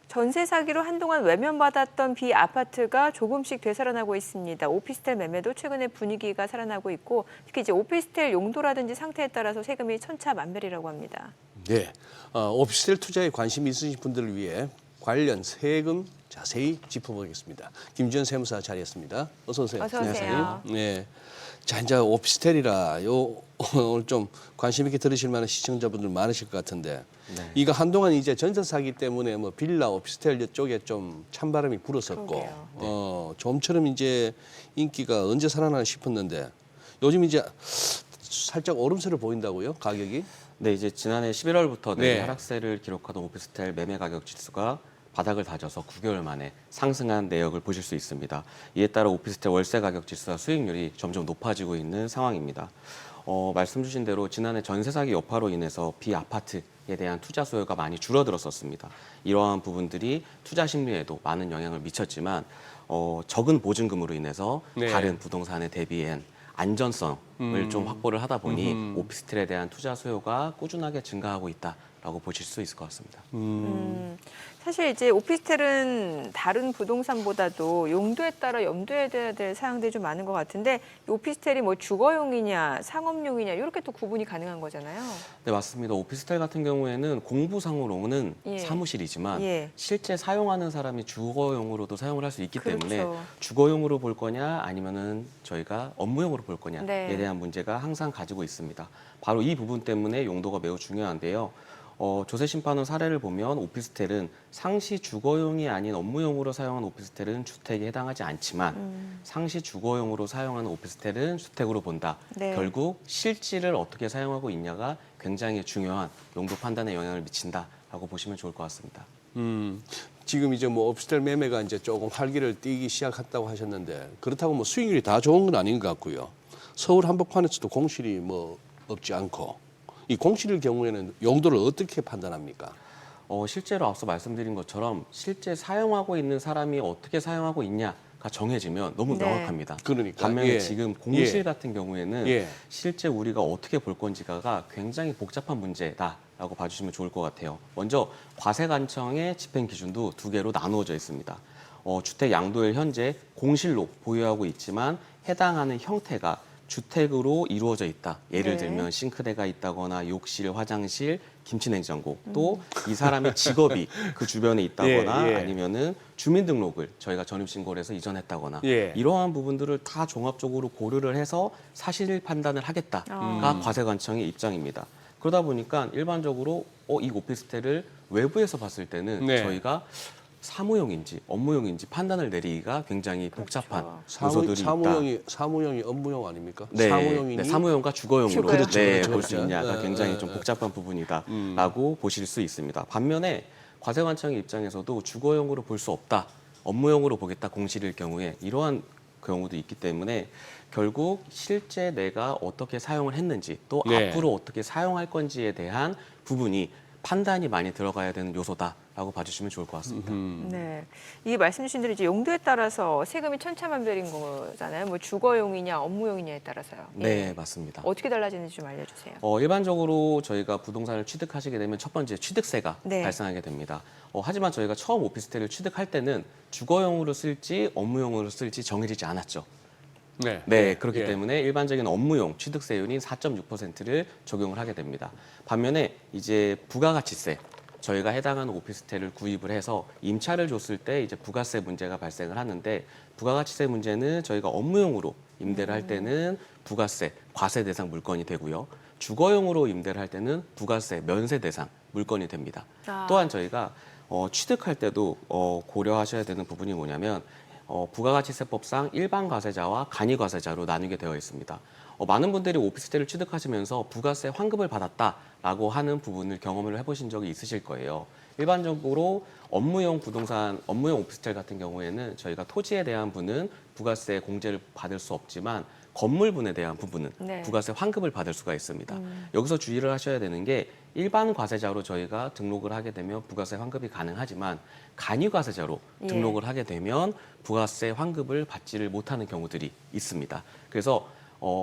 전세 사기로 한동안 외면받았던 비아파트가 조금씩 되살아나고 있습니다. 오피스텔 매매도 최근에 분위기가 살아나고 있고 특히 이제 오피스텔 용도라든지 상태에 따라서 세금이 천차만별이라고 합니다. 네, 오피스텔 투자에 관심이 있으신 분들을 위해 관련 세금 자세히 짚어보겠습니다. 김지연 세무사 자리했습니다. 어서 오세요. 어서 오세요. 네, 자 이제 오피스텔이라 오늘 좀 관심 있게 들으실 만한 시청자분들 많으실 것 같은데 네. 이거 한동안 이제 전세 사기 때문에 뭐 빌라 오피스텔 쪽에 좀 찬바람이 불었었고 그러게요. 좀처럼 이제 인기가 언제 살아나나 싶었는데 요즘 이제 살짝 오름세를 보인다고요? 가격이? 네, 이제 지난해 11월부터 네. 하락세를 기록하던 오피스텔 매매 가격 지수가 바닥을 다져서 9개월 만에 상승한 내역을 보실 수 있습니다. 이에 따라 오피스텔 월세 가격 지수와 수익률이 점점 높아지고 있는 상황입니다. 말씀 주신 대로 지난해 전세 사기 여파로 인해서 비아파트에 대한 투자 수요가 많이 줄어들었었습니다. 이러한 부분들이 투자 심리에도 많은 영향을 미쳤지만 적은 보증금으로 인해서 네. 다른 부동산에 대비한 안전성을 좀 확보를 하다 보니 오피스텔에 대한 투자 수요가 꾸준하게 증가하고 있다라고 보실 수 있을 것 같습니다. 사실 이제 오피스텔은 다른 부동산보다도 용도에 따라 염두에 둬야 될 사항들이 좀 많은 것 같은데 이 오피스텔이 뭐 주거용이냐 상업용이냐 이렇게 또 구분이 가능한 거잖아요. 네, 맞습니다. 오피스텔 같은 경우에는 공부상으로는 예. 사무실이지만 예. 실제 사용하는 사람이 주거용으로도 사용을 할 수 있기 때문에 그렇죠. 주거용으로 볼 거냐 아니면은 저희가 업무용으로 볼 거냐에 네. 대한 문제가 항상 가지고 있습니다. 바로 이 부분 때문에 용도가 매우 중요한데요. 조세심판원 사례를 보면 오피스텔은 상시 주거용이 아닌 업무용으로 사용한 오피스텔은 주택에 해당하지 않지만 상시 주거용으로 사용하는 오피스텔은 주택으로 본다. 네. 결국 실지를 어떻게 사용하고 있냐가 굉장히 중요한 용도 판단에 영향을 미친다라고 보시면 좋을 것 같습니다. 지금 이제 뭐 오피스텔 매매가 이제 조금 활기를 띠기 시작했다고 하셨는데 그렇다고 뭐 수익률이 다 좋은 건 아닌 것 같고요. 서울 한복판에서도 공실이 뭐 없지 않고 이 공실일 경우에는 용도를 어떻게 판단합니까? 실제로 앞서 말씀드린 것처럼 실제 사용하고 있는 사람이 어떻게 사용하고 있냐가 정해지면 너무 네. 명확합니다. 그러니까, 반면에 예. 지금 공실 예. 같은 경우에는 예. 실제 우리가 어떻게 볼 건지가 굉장히 복잡한 문제다라고 봐주시면 좋을 것 같아요. 먼저 과세관청의 집행 기준도 두 개로 나누어져 있습니다. 주택 양도일 현재 공실로 보유하고 있지만 해당하는 형태가 주택으로 이루어져 있다. 예를 네. 들면 싱크대가 있다거나 욕실, 화장실, 김치냉장고 또 이 사람의 직업이 그 주변에 있다거나 예, 예. 아니면은 주민등록을 저희가 전입신고를 해서 이전했다거나 예. 이러한 부분들을 다 종합적으로 고려를 해서 사실 판단을 하겠다가 과세관청의 입장입니다. 그러다 보니까 일반적으로 이 오피스텔을 외부에서 봤을 때는 네. 저희가 사무용인지 업무용인지 판단을 내리기가 굉장히 복잡한 그렇죠. 요소들이 있다. 사무용이 업무용 아닙니까? 네, 사무용이니 사무용과 주거용으로 그렇죠, 네, 그렇죠, 볼 수 그렇죠. 있냐가 굉장히 좀 복잡한 부분이다라고 보실 수 있습니다. 반면에 과세관청의 입장에서도 주거용으로 볼 수 없다, 업무용으로 보겠다 공실일 경우에 이러한 경우도 있기 때문에 결국 실제 내가 어떻게 사용을 했는지 또 네. 앞으로 어떻게 사용할 건지에 대한 부분이 판단이 많이 들어가야 되는 요소다라고 봐주시면 좋을 것 같습니다. 네, 이 말씀 주신 대로 이제 용도에 따라서 세금이 천차만별인 거잖아요. 뭐 주거용이냐 업무용이냐에 따라서요. 네, 예. 맞습니다. 어떻게 달라지는지 좀 알려주세요. 일반적으로 저희가 부동산을 취득하시게 되면 첫 번째 취득세가 네. 발생하게 됩니다. 하지만 저희가 처음 오피스텔을 취득할 때는 주거용으로 쓸지 업무용으로 쓸지 정해지지 않았죠. 네. 네, 그렇기 예. 때문에 일반적인 업무용 취득세율인 4.6%를 적용을 하게 됩니다. 반면에 이제 부가가치세, 저희가 해당하는 오피스텔을 구입을 해서 임차를 줬을 때 이제 부가세 문제가 발생을 하는데 부가가치세 문제는 저희가 업무용으로 임대를 할 때는 부가세, 과세 대상 물건이 되고요. 주거용으로 임대를 할 때는 부가세, 면세 대상 물건이 됩니다. 또한 저희가 취득할 때도 고려하셔야 되는 부분이 뭐냐면 부가가치세법상 일반 과세자와 간이 과세자로 나뉘게 되어 있습니다. 많은 분들이 오피스텔을 취득하시면서 부가세 환급을 받았다라고 하는 부분을 경험을 해보신 적이 있으실 거예요. 일반적으로 업무용 오피스텔 같은 경우에는 저희가 토지에 대한 부분은 부가세 공제를 받을 수 없지만 건물분에 대한 부분은 네. 부가세 환급을 받을 수가 있습니다. 여기서 주의를 하셔야 되는 게 일반 과세자로 저희가 등록을 하게 되면 부가세 환급이 가능하지만 간이 과세자로 예. 등록을 하게 되면 부가세 환급을 받지를 못하는 경우들이 있습니다. 그래서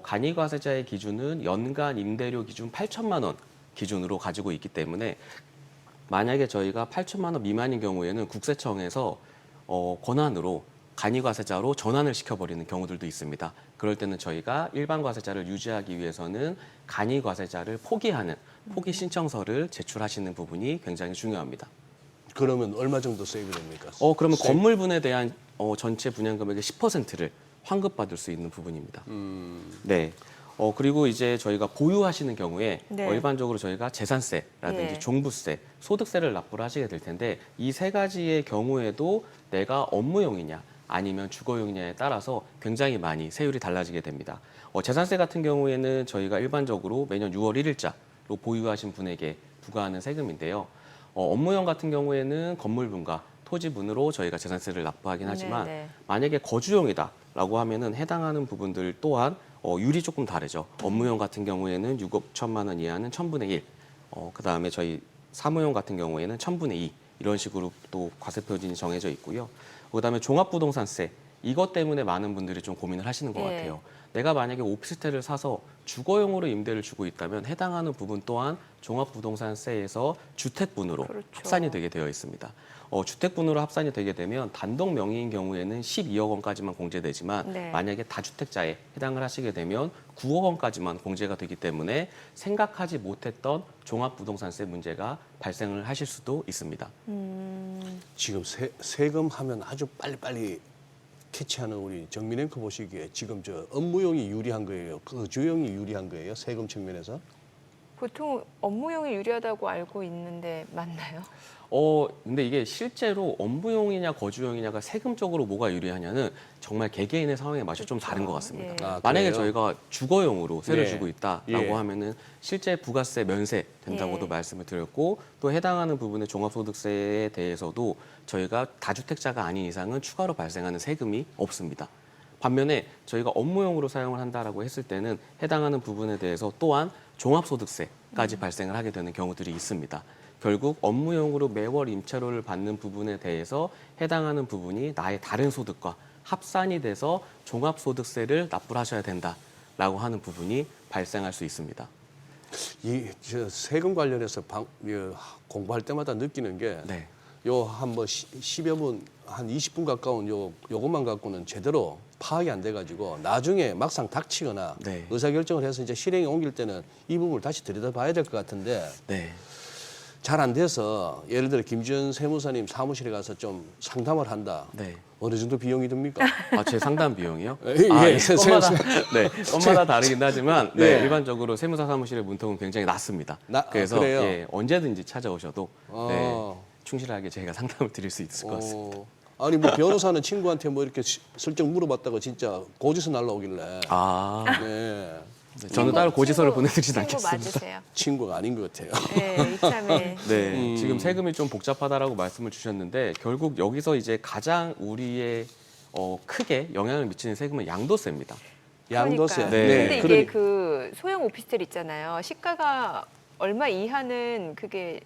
간이 과세자의 기준은 연간 임대료 기준 8천만 원 기준으로 가지고 있기 때문에 만약에 저희가 8천만 원 미만인 경우에는 국세청에서 권한으로 간이과세자로 전환을 시켜버리는 경우들도 있습니다. 그럴 때는 저희가 일반 과세자를 유지하기 위해서는 간이과세자를 포기하는 포기 신청서를 제출하시는 부분이 굉장히 중요합니다. 그러면 얼마 정도 세이브 됩니까? 그러면 건물분에 대한 전체 분양 금액의 10%를 환급받을 수 있는 부분입니다. 네. 그리고 이제 저희가 보유하시는 경우에 네. 일반적으로 저희가 재산세라든지 예. 종부세, 소득세를 납부를 하시게 될 텐데 이 세 가지의 경우에도 내가 업무용이냐 아니면 주거용이냐에 따라서 굉장히 많이 세율이 달라지게 됩니다. 재산세 같은 경우에는 저희가 일반적으로 매년 6월 1일자로 보유하신 분에게 부과하는 세금인데요. 업무용 같은 경우에는 건물분과 토지분으로 저희가 재산세를 납부하긴 하지만 네. 만약에 거주용이다라고 하면은 해당하는 부분들 또한 율이 조금 다르죠. 업무용 같은 경우에는 6억 1천만 원 이하는 1000분의 1, 그다음에 저희 사무용 같은 경우에는 1000분의 2 이런 식으로 또 과세 표준이 정해져 있고요. 그다음에 종합부동산세 이것 때문에 많은 분들이 좀 고민을 하시는 것 예. 같아요. 내가 만약에 오피스텔을 사서 주거용으로 임대를 주고 있다면 해당하는 부분 또한 종합부동산세에서 주택분으로 그렇죠. 합산이 되게 되어 있습니다. 주택분으로 합산이 되게 되면 단독 명의인 경우에는 12억 원까지만 공제되지만 네. 만약에 다주택자에 해당을 하시게 되면 9억 원까지만 공제가 되기 때문에 생각하지 못했던 종합부동산세 문제가 발생을 하실 수도 있습니다. 지금 세금 하면 아주 빨리빨리 캐치하는 우리 정민 앵커 보시기에 지금 저 업무용이 유리한 거예요? 거주용이 유리한 거예요? 세금 측면에서? 보통 업무용이 유리하다고 알고 있는데 맞나요? 근데 이게 실제로 업무용이냐 거주용이냐가 세금적으로 뭐가 유리하냐는 정말 개개인의 상황에 맞춰 좀 다른 것 같습니다. 예. 아, 만약에 그래요? 저희가 주거용으로 세를 네. 주고 있다라고 예. 하면은 실제 부가세 면세 된다고도 예. 말씀을 드렸고 또 해당하는 부분의 종합소득세에 대해서도 저희가 다주택자가 아닌 이상은 추가로 발생하는 세금이 없습니다. 반면에 저희가 업무용으로 사용을 한다라고 했을 때는 해당하는 부분에 대해서 또한 종합소득세까지 발생을 하게 되는 경우들이 있습니다. 결국 업무용으로 매월 임차료를 받는 부분에 대해서 해당하는 부분이 나의 다른 소득과 합산이 돼서 종합소득세를 납부를 하셔야 된다라고 하는 부분이 발생할 수 있습니다. 저 세금 관련해서 공부할 때마다 느끼는 게 네. 요 한 뭐 10여 분, 한 20분 가까운 요것만 갖고는 제대로 파악이 안 돼가지고 나중에 막상 닥치거나 네. 의사결정을 해서 이제 실행에 옮길 때는 이 부분을 다시 들여다봐야 될 것 같은데 네. 잘 안 돼서 예를 들어 김지연 세무사님 사무실에 가서 좀 상담을 한다. 네. 어느 정도 비용이 듭니까? 제 상담 비용이요? 예, 건마다, 네, 건마다 다르긴 하지만 네, 예. 일반적으로 세무사 사무실의 문턱은 굉장히 낮습니다. 그래서 그래요? 예, 언제든지 찾아오셔도 네, 어. 충실하게 저희가 상담을 드릴 수 있을 것 같습니다. 아니 뭐 변호사는 친구한테 뭐 이렇게 슬쩍 물어봤다가 진짜 고지서 날라오길래 네. 저는 따로 고지서를 친구, 보내드리진 친구 않겠습니다. 맞으세요? 친구가 아닌 것 같아요. 네, 이참에. 네, 지금 세금이 좀 복잡하다라고 말씀을 주셨는데 결국 여기서 이제 가장 우리의 크게 영향을 미치는 세금은 양도세입니다. 양도세. 그러니까요. 네. 근데 이게 그러니- 그 소형 오피스텔 있잖아요. 시가가 얼마 이하는 그게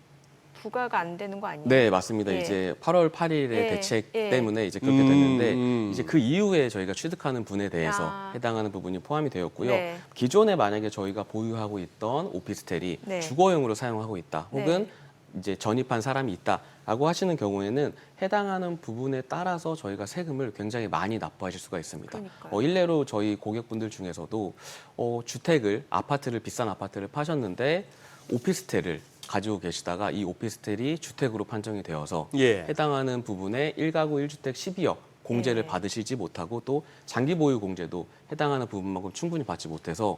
부과가 안 되는 거 아니에요? 네, 맞습니다. 예. 이제 8월 8일의 예, 대책 예. 때문에 이제 그렇게 됐는데 음. 이제 그 이후에 저희가 취득하는 분에 대해서 아. 해당하는 부분이 포함이 되었고요. 네. 기존에 만약에 저희가 보유하고 있던 오피스텔이 네. 주거용으로 사용하고 있다, 혹은 네. 이제 전입한 사람이 있다라고 하시는 경우에는 해당하는 부분에 따라서 저희가 세금을 굉장히 많이 납부하실 수가 있습니다. 그러니까요. 일례로 저희 고객분들 중에서도 주택을 아파트를 비싼 아파트를 파셨는데 오피스텔을 가지고 계시다가 이 오피스텔이 주택으로 판정이 되어서 예. 해당하는 부분에 1가구 1주택 12억 공제를 예. 받으시지 못하고 또 장기 보유 공제도 해당하는 부분만큼 충분히 받지 못해서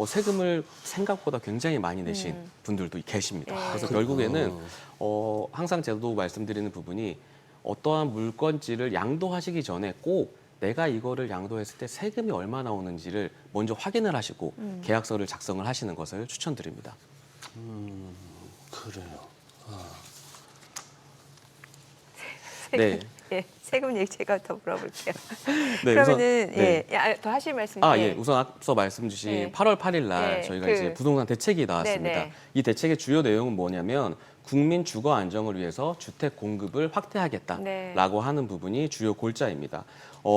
세금을 생각보다 굉장히 많이 내신 분들도 계십니다. 예. 그래서 결국에는 항상 저도 말씀드리는 부분이 어떠한 물건지를 양도하시기 전에 꼭 내가 이거를 양도했을 때 세금이 얼마 나오는지를 먼저 확인을 하시고 계약서를 작성을 하시는 것을 추천드립니다. 그래요. 네. 예, 세금 얘기 제가 더 물어볼게요. 네, 그러면은 네. 더 하실 말씀. 예. 우선 앞서 말씀 주신 네. 8월 8일 날 네, 저희가 그- 이제 부동산 대책이 나왔습니다. 네, 네. 이 대책의 주요 내용은 뭐냐면 국민 주거 안정을 위해서 주택 공급을 확대하겠다라고 네. 하는 부분이 주요 골자입니다.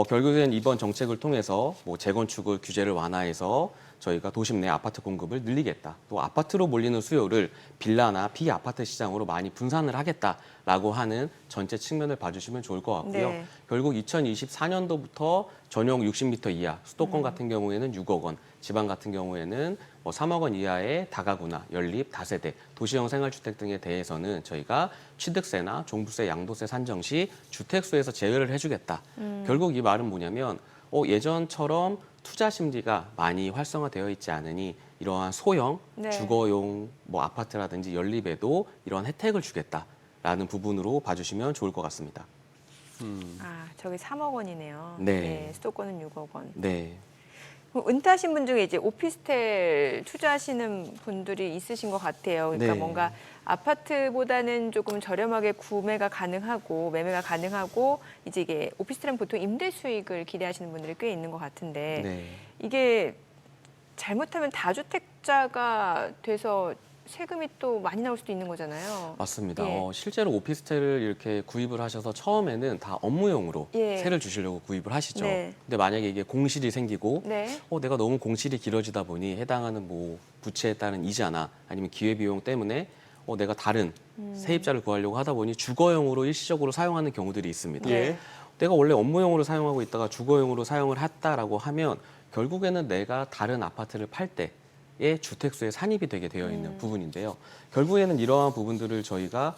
결국엔 이번 정책을 통해서 뭐 재건축을 규제를 완화해서 저희가 도심 내 아파트 공급을 늘리겠다. 또 아파트로 몰리는 수요를 빌라나 비아파트 시장으로 많이 분산을 하겠다라고 하는 전체 측면을 봐주시면 좋을 것 같고요. 네. 결국 2024년도부터 전용 60m 이하 수도권 같은 경우에는 6억 원, 지방 같은 경우에는 3억 원 이하의 다가구나 연립, 다세대, 도시형 생활주택 등에 대해서는 저희가 취득세나 종부세, 양도세 산정 시 주택수에서 제외를 해주겠다. 결국 이 말은 뭐냐면 예전처럼 투자 심리가 많이 활성화되어 있지 않으니 이러한 소형 네. 주거용 뭐 아파트라든지 연립에도 이러한 혜택을 주겠다라는 부분으로 봐주시면 좋을 것 같습니다. 아, 저기 3억 원이네요. 네. 수도권은 6억 원. 네. 그럼 은퇴하신 분 중에 이제 오피스텔 투자하시는 분들이 있으신 것 같아요. 그러니까 네. 뭔가 아파트보다는 조금 저렴하게 구매가 가능하고 매매가 가능하고 이제 이게 오피스텔은 보통 임대 수익을 기대하시는 분들이 꽤 있는 것 같은데 네. 이게 잘못하면 다주택자가 돼서 세금이 또 많이 나올 수도 있는 거잖아요. 맞습니다. 예. 실제로 오피스텔을 이렇게 구입을 하셔서 처음에는 다 업무용으로 예. 세를 주시려고 구입을 하시죠. 네. 근데 만약에 이게 공실이 생기고 네. 내가 너무 공실이 길어지다 보니 해당하는 뭐 부채에 따른 이자나 아니면 기회비용 때문에 내가 다른 세입자를 구하려고 하다 보니 주거용으로 일시적으로 사용하는 경우들이 있습니다. 네. 내가 원래 업무용으로 사용하고 있다가 주거용으로 사용을 했다라고 하면 결국에는 내가 다른 아파트를 팔 때의 주택수에 산입이 되게 되어 있는 부분인데요. 결국에는 이러한 부분들을 저희가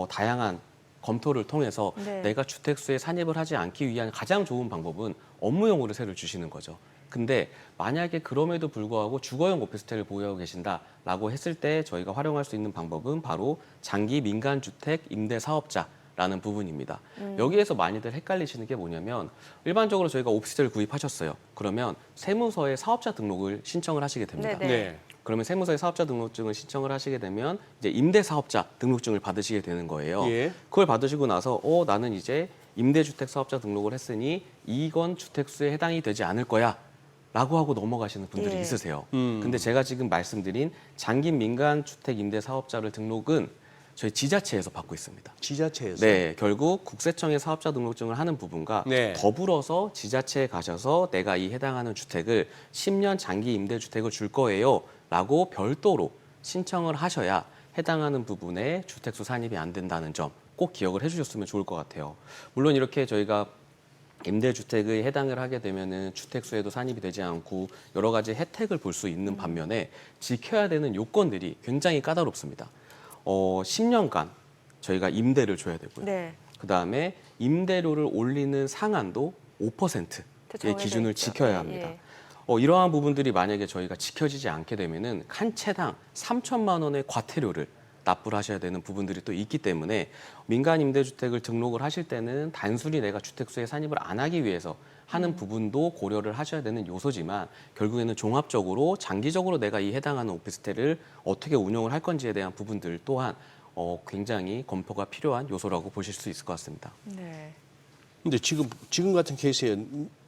다양한 검토를 통해서 네. 내가 주택수에 산입을 하지 않기 위한 가장 좋은 방법은 업무용으로 세를 주시는 거죠. 근데 만약에 그럼에도 불구하고 주거용 오피스텔을 보유하고 계신다라고 했을 때 저희가 활용할 수 있는 방법은 바로 장기 민간주택 임대 사업자라는 부분입니다. 여기에서 많이들 헷갈리시는 게 뭐냐면 일반적으로 저희가 오피스텔을 구입하셨어요. 그러면 세무서에 사업자 등록을 신청을 하시게 됩니다. 네네. 네. 그러면 세무서에 사업자 등록증을 신청을 하시게 되면 이제 임대 사업자 등록증을 받으시게 되는 거예요. 예. 그걸 받으시고 나서 나는 이제 임대주택 사업자 등록을 했으니 이건 주택수에 해당이 되지 않을 거야. 라고 하고 넘어가시는 분들이 예. 있으세요. 근데 제가 지금 말씀드린 장기 민간주택 임대 사업자를 등록은 저희 지자체에서 받고 있습니다. 지자체에서. 네, 결국 국세청에 사업자 등록증을 하는 부분과 네. 더불어서 지자체에 가셔서 내가 이 해당하는 주택을 10년 장기 임대주택을 줄 거예요 라고 별도로 신청을 하셔야 해당하는 부분에 주택수 산입이 안 된다는 점 꼭 기억을 해주셨으면 좋을 것 같아요. 물론 이렇게 저희가 임대주택에 해당을 하게 되면은 주택수에도 산입이 되지 않고 여러 가지 혜택을 볼 수 있는 반면에 지켜야 되는 요건들이 굉장히 까다롭습니다. 10년간 저희가 임대를 줘야 되고요. 네. 그다음에 임대료를 올리는 상한도 5%의 정해져 기준을 있죠. 지켜야 예, 합니다. 예. 이러한 부분들이 만약에 저희가 지켜지지 않게 되면은 한 채당 3천만 원의 과태료를 납부를 하셔야 되는 부분들이 또 있기 때문에 민간 임대주택을 등록을 하실 때는 단순히 내가 주택수에 산입을 안 하기 위해서 하는 부분도 고려를 하셔야 되는 요소지만 결국에는 종합적으로 장기적으로 내가 이 해당하는 오피스텔을 어떻게 운영을 할 건지에 대한 부분들 또한 굉장히 검토가 필요한 요소라고 보실 수 있을 것 같습니다. 네. 근데 지금 같은 케이스에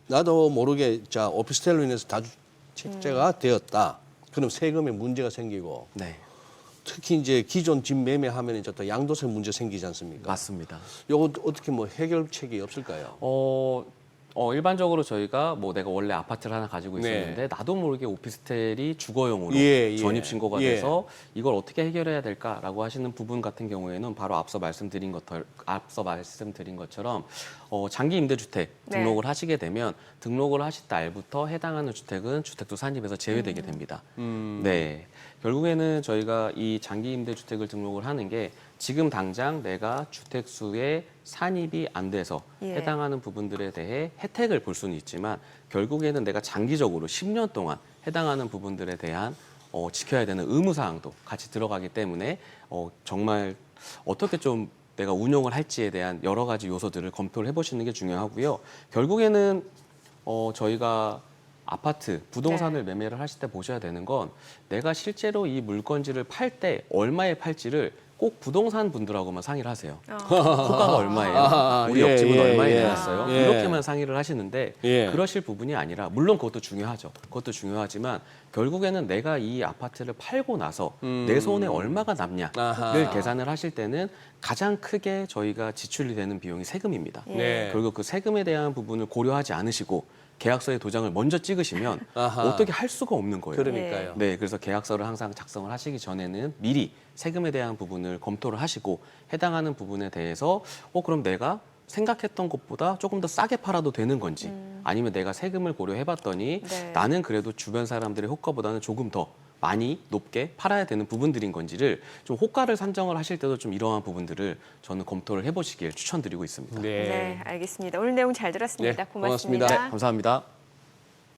나도 모르게 자 오피스텔로 인해서 다주택자가 되었다. 그럼 세금에 문제가 생기고 네, 특히 이제 기존 집 매매하면 이제 또 양도세 문제 생기지 않습니까? 맞습니다. 요거 어떻게 뭐 해결책이 없을까요? 일반적으로 저희가 뭐 내가 원래 아파트를 하나 가지고 네. 있었는데 나도 모르게 오피스텔이 주거용으로 예, 예. 전입 신고가 예. 돼서 이걸 어떻게 해결해야 될까라고 하시는 부분 같은 경우에는 바로 앞서 말씀드린 것처럼 장기 임대주택 네. 등록을 하시게 되면 등록을 하실 달부터 해당하는 주택은 주택도 산입에서 제외되게 됩니다. 네. 결국에는 저희가 이 장기 임대주택을 등록을 하는 게 지금 당장 내가 주택수에 산입이 안 돼서 예. 해당하는 부분들에 대해 혜택을 볼 수는 있지만 결국에는 내가 장기적으로 10년 동안 해당하는 부분들에 대한 지켜야 되는 의무사항도 같이 들어가기 때문에 정말 어떻게 좀 내가 운용을 할지에 대한 여러 가지 요소들을 검토를 해보시는 게 중요하고요. 결국에는 저희가 아파트, 부동산을 매매를 하실 때 보셔야 되는 건 내가 실제로 이 물건지를 팔 때 얼마에 팔지를 꼭 부동산 분들하고만 상의를 하세요. 호가가 얼마예요? 우리 예, 옆집은 예, 얼마에 예. 내놨어요? 예. 이렇게만 상의를 하시는데 예. 그러실 부분이 아니라 물론 그것도 중요하죠. 그것도 중요하지만 결국에는 내가 이 아파트를 팔고 나서 내 손에 얼마가 남냐를 아하. 계산을 하실 때는 가장 크게 저희가 지출이 되는 비용이 세금입니다. 네. 결국 그 세금에 대한 부분을 고려하지 않으시고 계약서에 도장을 먼저 찍으시면 아하. 어떻게 할 수가 없는 거예요. 그러니까요. 네, 그래서 계약서를 항상 작성을 하시기 전에는 미리 세금에 대한 부분을 검토를 하시고 해당하는 부분에 대해서 그럼 내가 생각했던 것보다 조금 더 싸게 팔아도 되는 건지 아니면 내가 세금을 고려해봤더니 네. 나는 그래도 주변 사람들의 호가보다는 조금 더 많이 높게 팔아야 되는 부분들인 건지를 좀 호가를 산정을 하실 때도 좀 이러한 부분들을 저는 검토를 해보시길 추천드리고 있습니다. 네, 알겠습니다. 오늘 내용 잘 들었습니다. 네, 고맙습니다. 고맙습니다. 네, 감사합니다.